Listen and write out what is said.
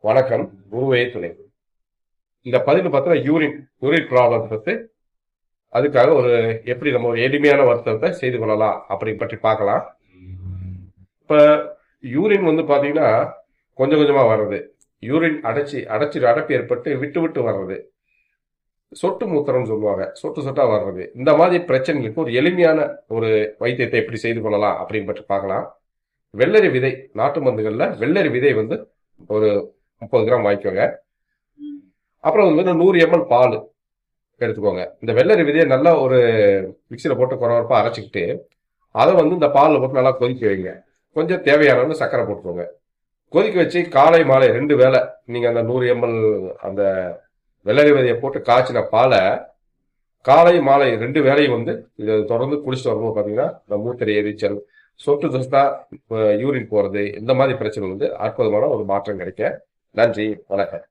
வணக்கம். குருவே துணை. இந்த பதிவு பார்த்தா யூரின் யூரின் ப்ராப்ளம் பற்றி அதுக்காக எப்படி நம்ம ஒரு எளிமையான வருத்தத்தை செய்து கொள்ளலாம் அப்படின்னு பற்றி பார்க்கலாம். இப்போ யூரின் பார்த்தீங்கன்னா கொஞ்சம் கொஞ்சமா வர்றது, யூரின் அடைப்பு ஏற்பட்டு விட்டு விட்டு வர்றது, சொட்டு மூத்திரம் சொல்லுவாங்க, சொட்டு சொட்டா வர்றது, இந்த மாதிரி பிரச்சனைகளுக்கு ஒரு எளிமையான ஒரு வைத்தியத்தை எப்படி செய்து கொள்ளலாம் அப்படின்னு பற்றி பார்க்கலாம். வெள்ளரி விதை, நாட்டு மருந்துகளில் வெள்ளரி விதை ஒரு 30 கிராம் வாங்கிக்கோங்க. அப்புறம் 100 ml பால் எடுத்துக்கோங்க. இந்த வெள்ளரி விதையை நல்லா ஒரு மிக்சியில் போட்டு குறவரப்பா அரைச்சிக்கிட்டு அதை இந்த பாலில் போட்டு நல்லா கொதிக்க வைங்க. கொஞ்சம் தேவையான சர்க்கரை போட்டுக்கோங்க. கொதிக்க வச்சு காலை மாலை 2 வேளை நீங்கள் அந்த 100 ml அந்த வெள்ளரி விதையை போட்டு காய்ச்சின பாலை காலை மாலை 2 வேளையும் இதை தொடர்ந்து குடிச்சிட்டு வரும்போது பார்த்தீங்கன்னா இந்த மூத்திரை எரிச்சல், சொட்டு சொட்டா யூரின் போகிறது, இந்த மாதிரி பிரச்சனை அற்புதமான ஒரு மாற்றம் கிடைக்க. நன்றி, வணக்கம்.